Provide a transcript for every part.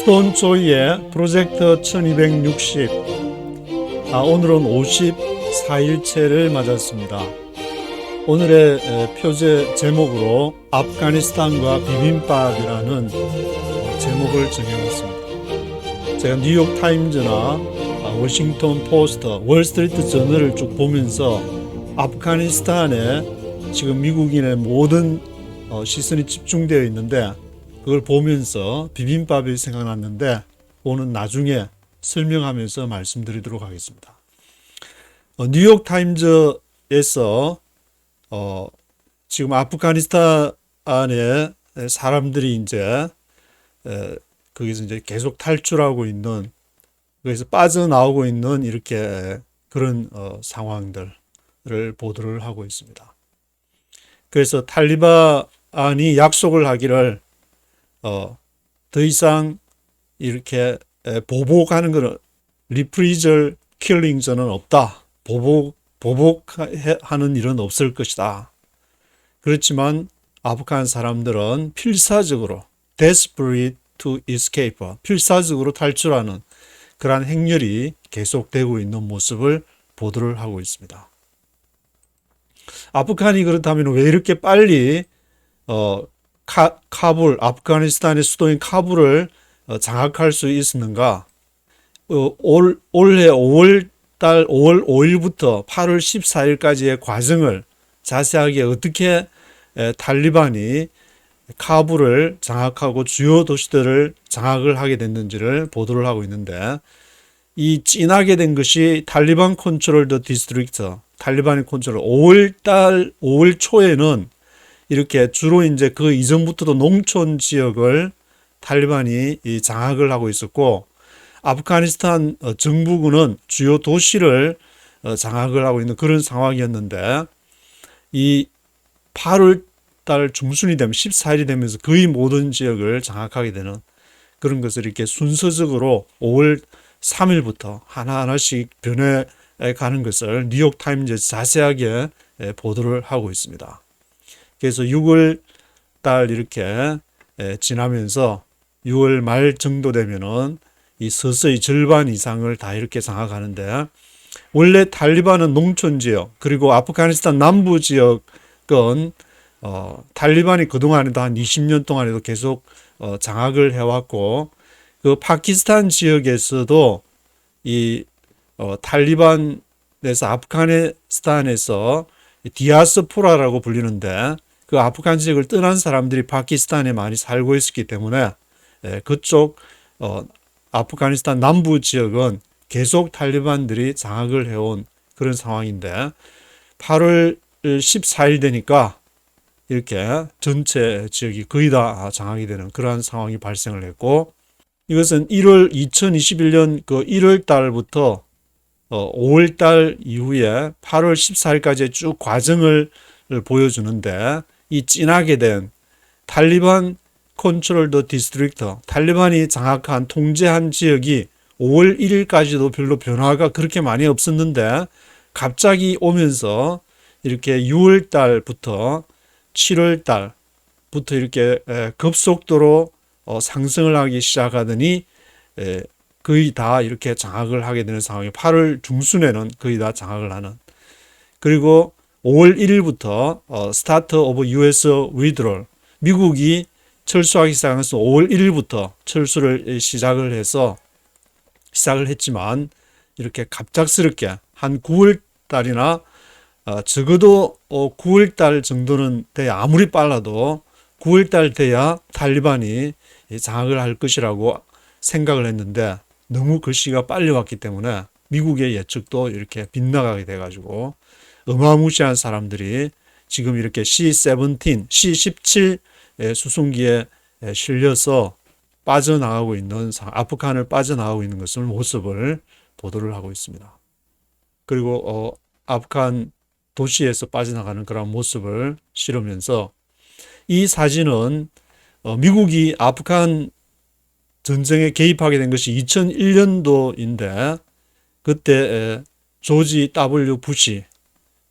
스톤 조이의 프로젝트 1260. 오늘은 54일째를 맞았습니다. 오늘의 표제 제목으로 아프가니스탄과 비빔밥이라는 제목을 정해왔습니다. 제가 뉴욕타임즈나 워싱턴 포스트, 월스트리트 저널을 쭉 보면서 아프가니스탄에 지금 미국인의 모든 시선이 집중되어 있는데, 그걸 보면서 비빔밥이 생각났는데 오늘 나중에 설명하면서 말씀드리도록 하겠습니다. 뉴욕타임즈에서 지금 아프가니스탄에 사람들이 이제 거기서 이제 계속 탈출하고 있는, 거기서 빠져나오고 있는 이렇게 그런 상황들을 보도를 하고 있습니다. 그래서 탈리반이 약속을 하기를 더 이상 이렇게 보복하는 것은 리프리절 킬링전은 없다. 보복하는 일은 없을 것이다. 그렇지만 아프간 사람들은 필사적으로 desperate to escape, 필사적으로 탈출하는 그러한 행렬이 계속되고 있는 모습을 보도를 하고 있습니다. 아프간이 그렇다면 왜 이렇게 빨리 카불, 아프가니스탄의 수도인 카불을 장악할 수 있었는가? 올해 5월 5일부터 8월 14일까지의 과정을 자세하게 어떻게 탈리반이 카불을 장악하고 주요 도시들을 장악을 하게 됐는지를 보도를 하고 있는데, 이 진하게 된 것이 탈리반 컨트롤 더 디스트릭트, 탈리반이 컨트롤, 5월 초에는 이렇게 주로 이제 그 이전부터도 농촌 지역을 탈리반이 장악을 하고 있었고, 아프가니스탄 정부군은 주요 도시를 장악을 하고 있는 그런 상황이었는데, 이 8월 달 중순이 되면 14일이 되면서 거의 모든 지역을 장악하게 되는 그런 것을 이렇게 순서적으로 5월 3일부터 하나하나씩 변해 가는 것을 뉴욕타임즈에서 자세하게 보도를 하고 있습니다. 그래서 6월 달 이렇게 지나면서 6월 말 정도 되면은 이 서서히 절반 이상을 다 이렇게 장악하는데, 원래 탈리반은 농촌 지역, 그리고 아프가니스탄 남부 지역은 탈리반이 그동안에도 한 20년 동안에도 계속 장악을 해왔고, 그 파키스탄 지역에서도 이 탈리반에서 아프가니스탄에서 디아스포라라고 불리는데, 그 아프간 지역을 떠난 사람들이 파키스탄에 많이 살고 있었기 때문에 그쪽 아프가니스탄 남부 지역은 계속 탈리반들이 장악을 해온 그런 상황인데, 8월 14일 되니까 이렇게 전체 지역이 거의 다 장악이 되는 그러한 상황이 발생을 했고, 이것은 2021년 그 1월 달부터 5월 달 이후에 8월 14일까지의 쭉 과정을 보여주는데, 이 진하게 된 탈리반 컨트롤 더 디스트릭트, 탈리반이 장악한 통제한 지역이 5월 1일까지도 별로 변화가 그렇게 많이 없었는데, 갑자기 오면서 이렇게 6월 달부터 7월 달부터 이렇게 급속도로 상승을 하기 시작하더니 거의 다 이렇게 장악을 하게 되는 상황이 8월 중순에는 거의 다 장악을 하는, 그리고 5월 1일부터 스타트 오브 US 위드롤, 미국이 철수하기 시작해서 5월 1일부터 철수를 시작을 했지만 이렇게 갑작스럽게 한 9월 달이나 적어도 9월 달 정도는 돼야, 아무리 빨라도 9월 달 돼야 탈리반이 장악을 할 것이라고 생각을 했는데, 너무 그 시기가 빨리 왔기 때문에 미국의 예측도 이렇게 빗나가게 돼가지고 어마무시한 사람들이 지금 이렇게 C-17, C-17 수송기에 실려서 빠져나가고 있는, 아프간을 빠져나가고 있는 것을 모습을 보도를 하고 있습니다. 그리고 아프간 도시에서 빠져나가는 그런 모습을 실으면서, 이 사진은 미국이 아프간 전쟁에 개입하게 된 것이 2001년도인데, 그때 조지 W 부시,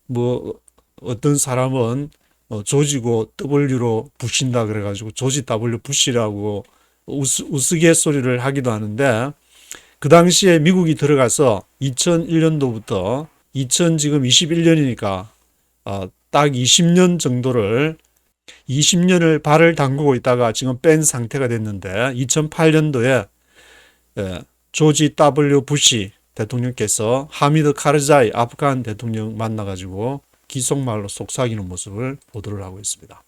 뭐 어떤 사람은 조지고 W로 부신다 그래가지고 조지 W 부시라고 우스갯소리를 하기도 하는데 그 당시에 미국이 들어가서 2001년도부터 2021년이니까 딱 20년 정도를 20년을 발을 담그고 있다가 지금 뺀 상태가 됐는데 2008년도에 조지 W. 부시 대통령께서 하미드 카르자이 아프간 대통령 만나가지고 기속말로 속삭이는 모습을 보도를 하고 있습니다.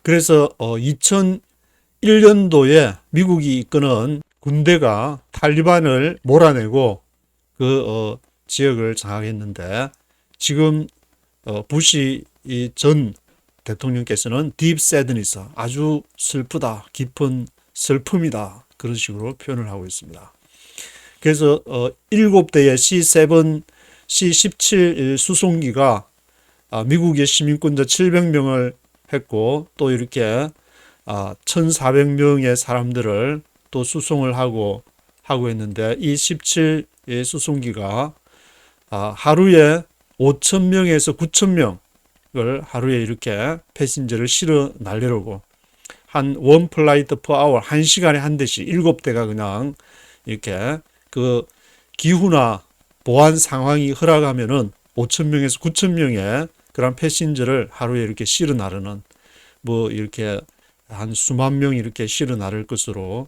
그래서 2001년도에 미국이 이끄는 군대가 탈리반을 몰아내고 그 지역을 장악했는데 지금 부시 전 대통령께서는 딥 새드니스, 아주 슬프다, 깊은 슬픔이다, 그런 식으로 표현을 하고 있습니다. 그래서 7대의 C7, C17 수송기가 미국의 시민권자 700명을 했고 또 이렇게 1,400명의 사람들을 또 수송을 하고 했는데 이 17의 수송기가 하루에 5,000명에서 9,000명을 하루에 이렇게 패신저를 실어 날리려고 한 원 플라이트 퍼 아워 1시간에 한 대씩 7대가 그냥 이렇게 그 기후나 보안 상황이 허락하면은 5,000명에서 9,000명의 그런 패신저를 하루에 이렇게 실어 나르는 뭐 이렇게 한 수만 명 이렇게 실어 나를 것으로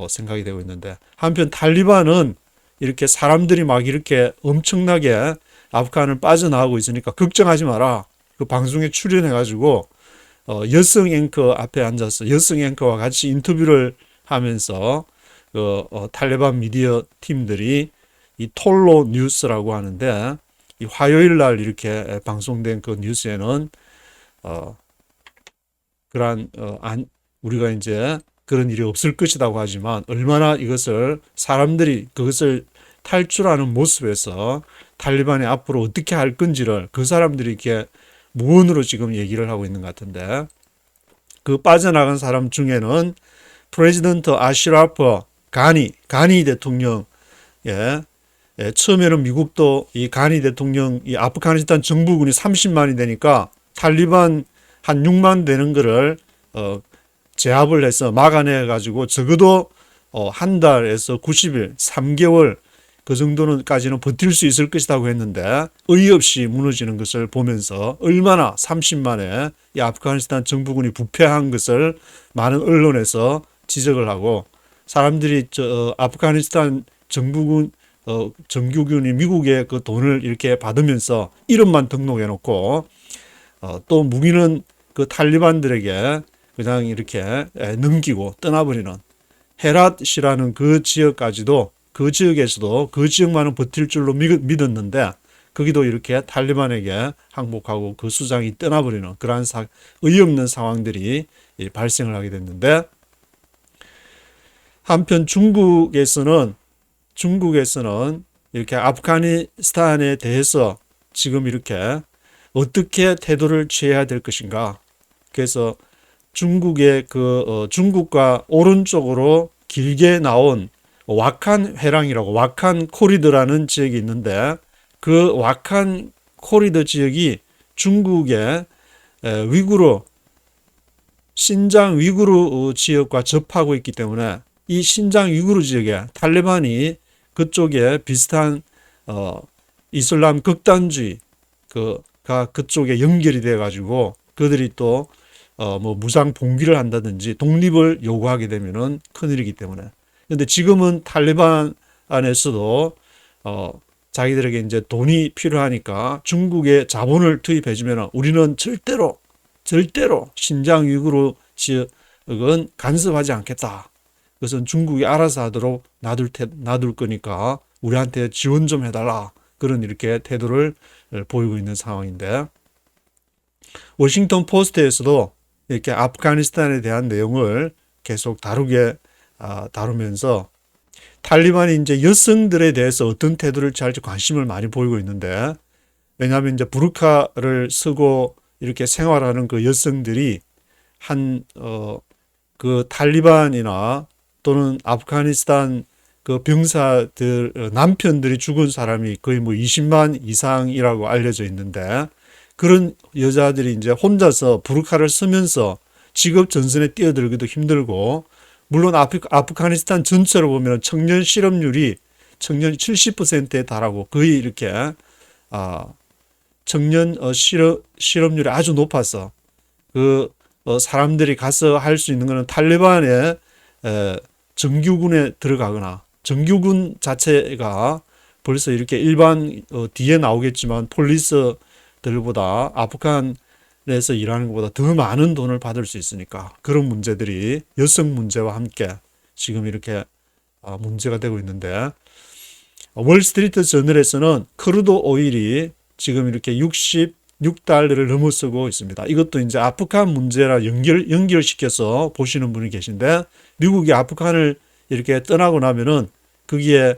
생각이 되고 있는데 한편 탈리반은 이렇게 사람들이 막 이렇게 엄청나게 아프간을 빠져나가고 있으니까 걱정하지 마라. 그 방송에 출연해가지고 여성 앵커 앞에 앉아서 여성 앵커와 같이 인터뷰를 하면서 탈레반 미디어 팀들이 이 톨로 뉴스라고 하는데 이 화요일 날 이렇게 방송된 그 뉴스에는 그러한 우리가 이제 그런 일이 없을 것이라고 하지만 얼마나 이것을 사람들이 그것을 탈출하는 모습에서 탈리반이 앞으로 어떻게 할 건지를 그 사람들이 이렇게 무언으로 지금 얘기를 하고 있는 것 같은데 그 빠져나간 사람 중에는 프레지던트 아시라프 가니 대통령 처음에는 미국도 이 가니 대통령 이 아프가니스탄 정부군이 30만이 되니까 탈리반 한 6만 되는 거를 제압을 해서 막아내 가지고 적어도 한 달에서 90일 3개월 그 정도는까지는 버틸 수 있을 것이라고 했는데 어이없이 무너지는 것을 보면서 얼마나 30만에 이 아프가니스탄 정부군이 부패한 것을 많은 언론에서 지적을 하고 사람들이 아프가니스탄 정부군 정규군이 미국의 그 돈을 이렇게 받으면서 이름만 등록해 놓고 또 무기는 그 탈리반들에게 그냥 이렇게 넘기고 떠나버리는 헤랏이라는 그 지역까지도 그 지역에서도 그 지역만은 버틸 줄로 믿었는데 거기도 이렇게 탈리반에게 항복하고 그 수장이 떠나버리는 그러한 어이없는 상황들이 발생을 하게 됐는데 한편 중국에서는 이렇게 아프가니스탄에 대해서 지금 이렇게 어떻게 태도를 취해야 될 것인가. 그래서 중국의 중국과 오른쪽으로 길게 나온 와칸 회랑이라고 와칸 코리더라는 지역이 있는데 그 와칸 코리더 지역이 중국의 신장 위구르 지역과 접하고 있기 때문에 이 신장 위구르 지역에 탈레반이 그쪽에 비슷한 이슬람 극단주의 가 그쪽에 연결이 돼 가지고 그들이 또 뭐 무장 봉기를 한다든지 독립을 요구하게 되면은 큰일이기 때문에. 근데 지금은 탈레반 안에서도 자기들에게 이제 돈이 필요하니까 중국에 자본을 투입해 주면 우리는 절대로 신장 위구르 지역은 간섭하지 않겠다. 그것은 중국이 알아서 하도록 놔둘 거니까 우리한테 지원 좀 해달라. 그런 이렇게 태도를 보이고 있는 상황인데 워싱턴 포스트에서도 이렇게 아프가니스탄에 대한 내용을 계속 다루면서 탈리반이 이제 여성들에 대해서 어떤 태도를 취할지 관심을 많이 보이고 있는데 왜냐하면 이제 부르카를 쓰고 이렇게 생활하는 그 여성들이 그 탈리반이나 또는 아프가니스탄 그 병사들 남편들이 죽은 사람이 거의 뭐 20만 이상이라고 알려져 있는데 그런 여자들이 이제 혼자서 부르카를 쓰면서 직업 전선에 뛰어들기도 힘들고 물론 아프가니스탄 전체로 보면 청년 실업률이 청년 70%에 달하고 거의 이렇게 청년 실업률이 아주 높아서 사람들이 가서 할 수 있는 것은 탈레반의 정규군에 들어가거나 정규군 자체가 벌써 이렇게 일반 뒤에 나오겠지만 폴리스들보다 아프간에서 일하는 것보다 더 많은 돈을 받을 수 있으니까 그런 문제들이 여성 문제와 함께 지금 이렇게 문제가 되고 있는데 월스트리트 저널에서는 크루드 오일이 지금 이렇게 66달러를 넘어서고 있습니다. 이것도 이제 아프간 문제라 연결시켜서 보시는 분이 계신데 미국이 아프간을 이렇게 떠나고 나면은 거기에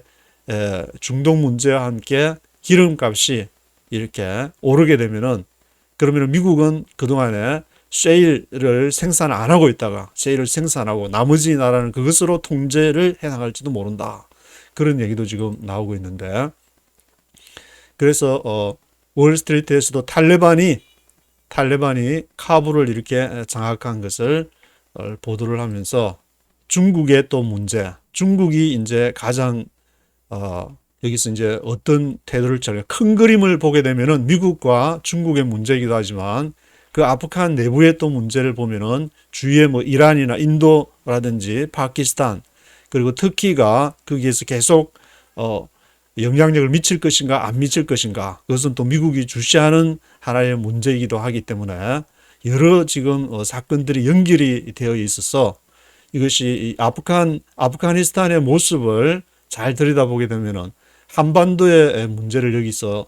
중동 문제와 함께 기름값이 이렇게 오르게 되면은 그러면 미국은 그동안에 셰일을 생산 안 하고 있다가 셰일을 생산하고 나머지 나라는 그것으로 통제를 해나갈지도 모른다. 그런 얘기도 지금 나오고 있는데 그래서 월스트리트에서도 탈레반이 카불을 이렇게 장악한 것을 보도를 하면서 중국의 또 문제, 중국이 이제 가장 여기서 이제 어떤 태도를 큰 그림을 보게 되면은 미국과 중국의 문제이기도 하지만 그 아프간 내부의 또 문제를 보면은 주위에 뭐 이란이나 인도라든지 파키스탄 그리고 터키가 거기에서 계속 영향력을 미칠 것인가 안 미칠 것인가 그것은 또 미국이 주시하는 하나의 문제이기도 하기 때문에 여러 지금 사건들이 연결이 되어 있어서 이것이 아프가니스탄의 모습을 잘 들여다보게 되면은 한반도의 문제를 여기서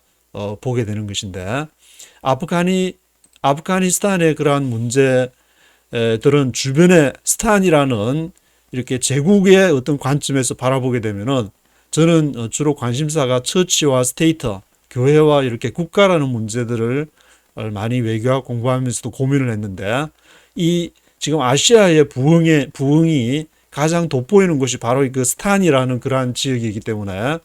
보게 되는 것인데 아프가니스탄의 그러한 문제들은 주변의 스탄이라는 이렇게 제국의 어떤 관점에서 바라보게 되면은 저는 주로 관심사가 처치와 스테이트, 교회와 이렇게 국가라는 문제들을 많이 외교학 공부하면서도 고민을 했는데 이 지금 아시아의 부흥이 가장 돋보이는 것이 바로 그 스탄이라는 그러한 지역이기 때문에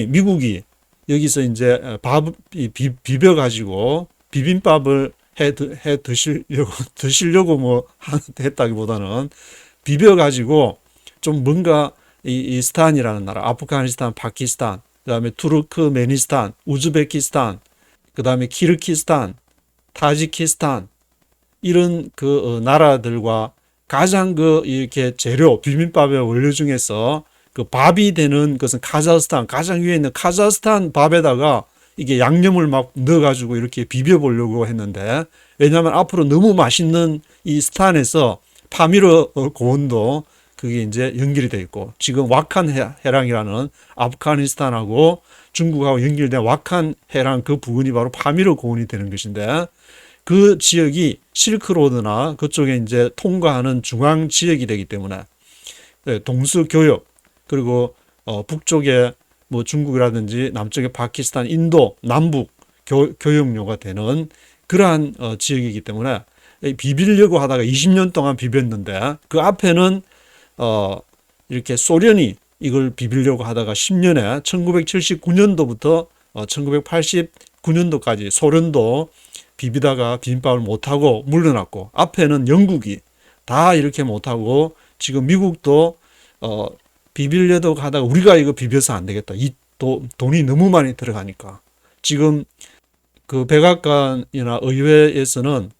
미국이 여기서 이제 비벼가지고 비빔밥을 해 드시려고 뭐 했다기보다는 비벼가지고 좀 뭔가 이 스탄이라는 나라, 아프가니스탄, 파키스탄, 그다음에 투르크메니스탄, 우즈베키스탄, 그다음에 키르기스탄, 타지키스탄 이런 그 나라들과 가장 이렇게 재료 비빔밥의 원료 중에서 그 밥이 되는 것은 카자흐스탄, 가장 위에 있는 카자흐스탄 밥에다가 이게 양념을 막 넣어가지고 이렇게 비벼보려고 했는데 왜냐하면 앞으로 너무 맛있는 이 스탄에서 파미르 고원도 그게 이제 연결이 되어 있고 지금 와칸 해랑이라는 아프가니스탄하고 중국하고 연결된 와칸 해랑 그 부근이 바로 파미르 고원이 되는 것인데 그 지역이 실크로드나 그쪽에 이제 통과하는 중앙 지역이 되기 때문에 동서 교역 그리고 북쪽에 뭐 중국이라든지 남쪽에 파키스탄, 인도, 남북 교역로가 되는 그러한 지역이기 때문에 비비려고 하다가 20년 동안 비볐는데 그 앞에는 이렇게 소련이 이걸 비비려고 하다가 10년에 1979년도부터 1989년도까지 소련도 비비다가 비빔밥을 못하고 물러났고 앞에는 영국이 다 이렇게 못하고 지금 미국도 비빌려고 하다가 우리가 이거 비벼서 안 되겠다. 이 돈이 너무 많이 들어가니까 지금 그 백악관이나 의회에서는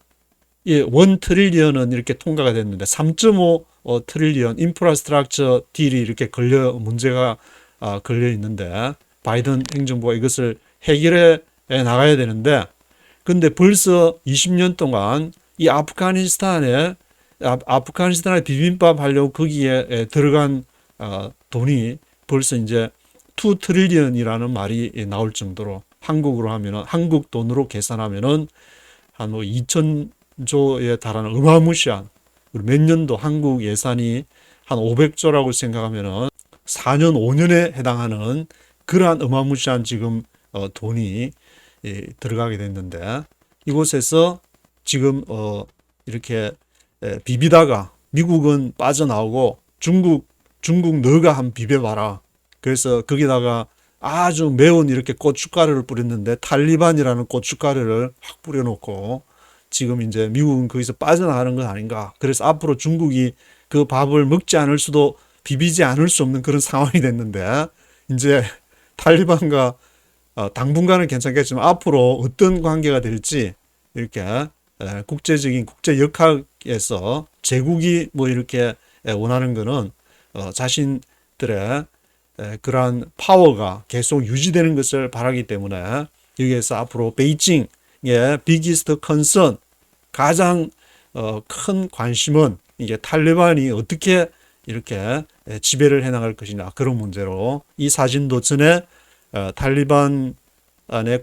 1 트릴리언은 이렇게 통과가 됐는데 3.5 트릴리언 인프라스트럭처 딜이 이렇게 문제가 걸려 있는데 바이든 행정부가 이것을 해결해 나가야 되는데 근데 벌써 20년 동안 이 아프가니스탄에 비빔밥 하려고 거기에 들어간 돈이 벌써 이제 2 트릴리언이라는 말이 나올 정도로 한국으로 하면은 한국 돈으로 계산하면은 한 뭐 2,000조에 달하는 어마무시한 몇 년도 한국 예산이 한 500조라고 생각하면은 4년 5년에 해당하는 그러한 어마무시한 지금 돈이 들어가게 됐는데 이곳에서 지금 이렇게 비비다가 미국은 빠져나오고 중국 너가 한번 비벼봐라. 그래서 거기다가 아주 매운 이렇게 고춧가루를 뿌렸는데 탈리반이라는 고춧가루를 확 뿌려놓고 지금 이제 미국은 거기서 빠져나가는 건 아닌가. 그래서 앞으로 중국이 그 밥을 먹지 않을 수도 비비지 않을 수 없는 그런 상황이 됐는데 이제 탈리반과 당분간은 괜찮겠지만 앞으로 어떤 관계가 될지 이렇게 국제적인 국제 역학에서 제국이 뭐 이렇게 원하는 거는 자신들의 그러한 파워가 계속 유지되는 것을 바라기 때문에 여기에서 앞으로 베이징의 비기스트 컨선 가장 큰 관심은 이게 탈리반이 어떻게 이렇게 지배를 해나갈 것이냐 그런 문제로 이 사진도 전에 탈리반의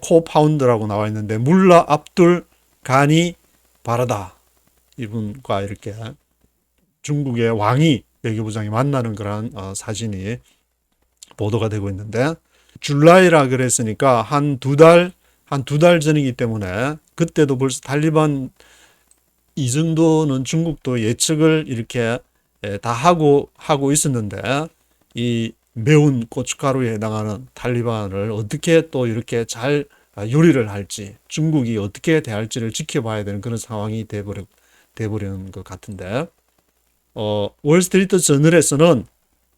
코파운더라고 나와 있는데 물라 압둘 가니 바라다 이분과 이렇게 중국의 왕이 외교부장이 만나는 그런 사진이 보도가 되고 있는데 줄라이라 그랬으니까 한 두 달 전이기 때문에 그때도 벌써 탈리반 이 정도는 중국도 예측을 이렇게 다 하고 있었는데 이 매운 고춧가루에 해당하는 탈리반을 어떻게 또 이렇게 잘 요리를 할지 중국이 어떻게 대할지를 지켜봐야 되는 그런 상황이 돼버리는 것 같은데 월스트리트 저널에서는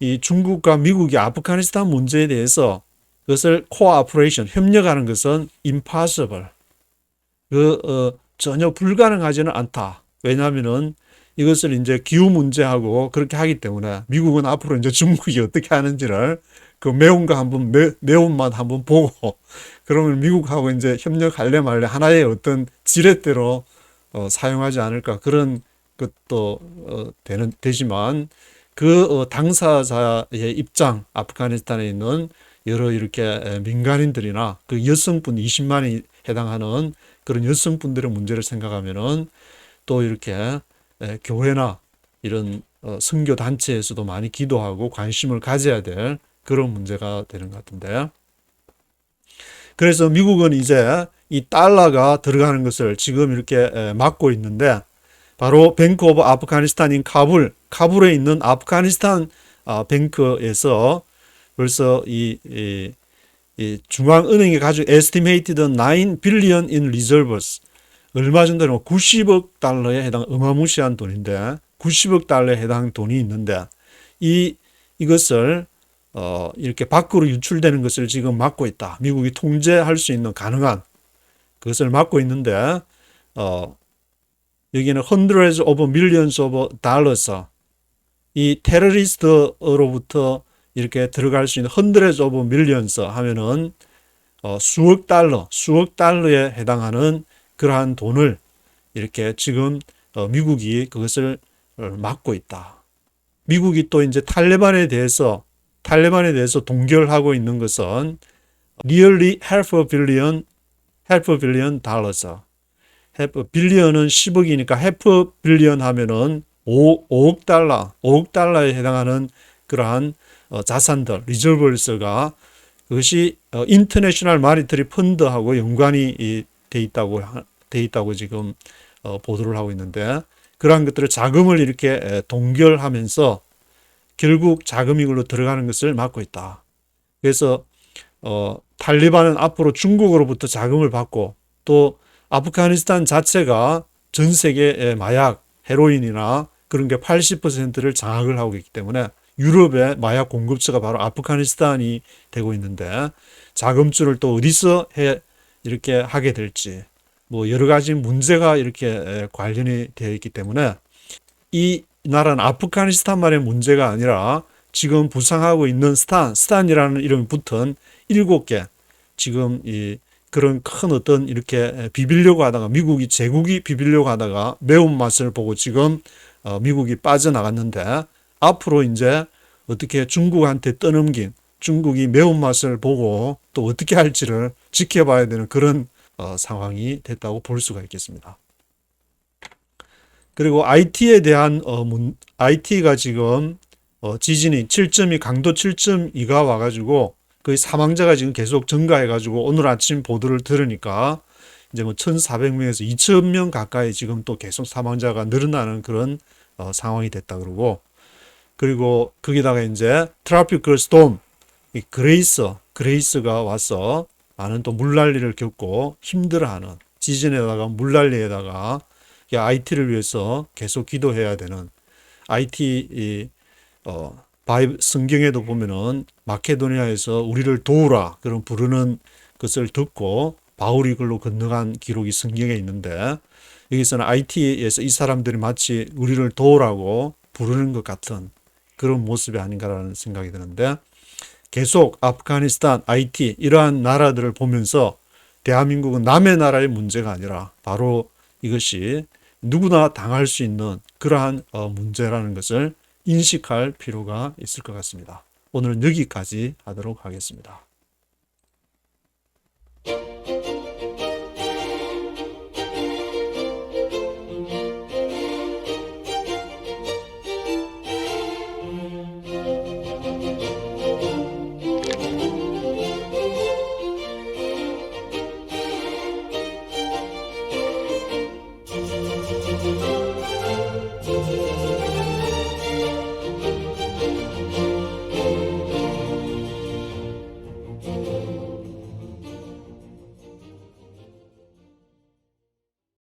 이 중국과 미국이 아프가니스탄 문제에 대해서 그것을 코어퍼레이션 협력하는 것은 impossible 전혀 불가능하지는 않다. 왜냐하면은 이것을 이제 기후 문제하고 그렇게 하기 때문에 미국은 앞으로 이제 중국이 어떻게 하는지를 그 매운 거 한번 매운맛 한번 보고 그러면 미국하고 이제 협력할래 말래 하나의 어떤 지렛대로 사용하지 않을까 그런 것도 되지만 그 당사자의 입장 아프가니스탄에 있는 여러 이렇게 민간인들이나 그 여성분 20만이 해당하는 그런 여성분들의 문제를 생각하면은 또 이렇게 교회나 이런 선교 단체에서도 많이 기도하고 관심을 가져야 될 그런 문제가 되는 것 같은데 그래서 미국은 이제 이 달러가 들어가는 것을 지금 이렇게 막고 있는데 바로 뱅크 오브 아프가니스탄인 카불에 있는 아프가니스탄 뱅크에서 벌써 이 중앙은행이 가지고 estimated 9 billion in reserves 얼마 전에는 90억 달러에 해당 어마무시한 돈인데 90억 달러에 해당 돈이 있는데 이것을 이렇게 밖으로 유출되는 것을 지금 막고 있다. 미국이 통제할 수 있는 가능한 그것을 막고 있는데 여기는 hundreds of millions of dollars 이 테러리스트로부터 이렇게 들어갈 수 있는 hundreds of millions 하면은 수억 달러에 해당하는 그러한 돈을 이렇게 지금 미국이 그것을 막고 있다. 미국이 또 이제 탈레반에 대해서 동결하고 있는 것은 nearly half a billion dollars. 빌리언은 10억이니까 half billion 하면은 5억 달러에 해당하는 그러한 자산들, 리저버스가 그것이 인터내셔널 마리터리 펀드하고 연관이 돼 있다고 지금 보도를 하고 있는데 그러한 것들을 자금을 이렇게 동결하면서 결국 자금이 걸로 들어가는 것을 막고 있다. 그래서 탈리반은 앞으로 중국으로부터 자금을 받고 또 아프가니스탄 자체가 전 세계의 마약, 헤로인이나 그런 게 80%를 장악을 하고 있기 때문에 유럽의 마약 공급처가 바로 아프가니스탄이 되고 있는데 자금줄을 또 어디서 이렇게 하게 될지 뭐 여러 가지 문제가 이렇게 관련이 되어 있기 때문에 이 나라는 아프가니스탄만의 문제가 아니라 지금 부상하고 있는 스탄이라는 이름이 붙은 7개 지금 그런 큰 어떤 이렇게 비비려고 하다가 제국이 비비려고 하다가 매운맛을 보고 지금 미국이 빠져나갔는데 앞으로 이제 어떻게 중국한테 떠넘긴 중국이 매운맛을 보고 또 어떻게 할지를 지켜봐야 되는 그런 상황이 됐다고 볼 수가 있겠습니다. 그리고 IT에 대한 IT가 지금 지진이 7.2 강도 7.2가 와가지고 그 사망자가 지금 계속 증가해가지고 오늘 아침 보도를 들으니까 이제 뭐 1,400명에서 2,000명 가까이 지금 또 계속 사망자가 늘어나는 그런 상황이 됐다 그러고 그리고 거기다가 이제 트로피컬 스톰 그레이스가 와서 많은 또 물난리를 겪고 힘들어하는 지진에다가 물난리에다가 IT를 위해서 계속 기도해야 되는 IT 성경에도 보면은 마케도니아에서 우리를 도우라 그런 부르는 것을 듣고 바울이 글로 건너간 기록이 성경에 있는데 여기서는 IT에서 이 사람들이 마치 우리를 도우라고 부르는 것 같은 그런 모습이 아닌가라는 생각이 드는데 계속 아프가니스탄, IT 이러한 나라들을 보면서 대한민국은 남의 나라의 문제가 아니라 바로 이것이 누구나 당할 수 있는 그러한 문제라는 것을 인식할 필요가 있을 것 같습니다. 오늘은 여기까지 하도록 하겠습니다.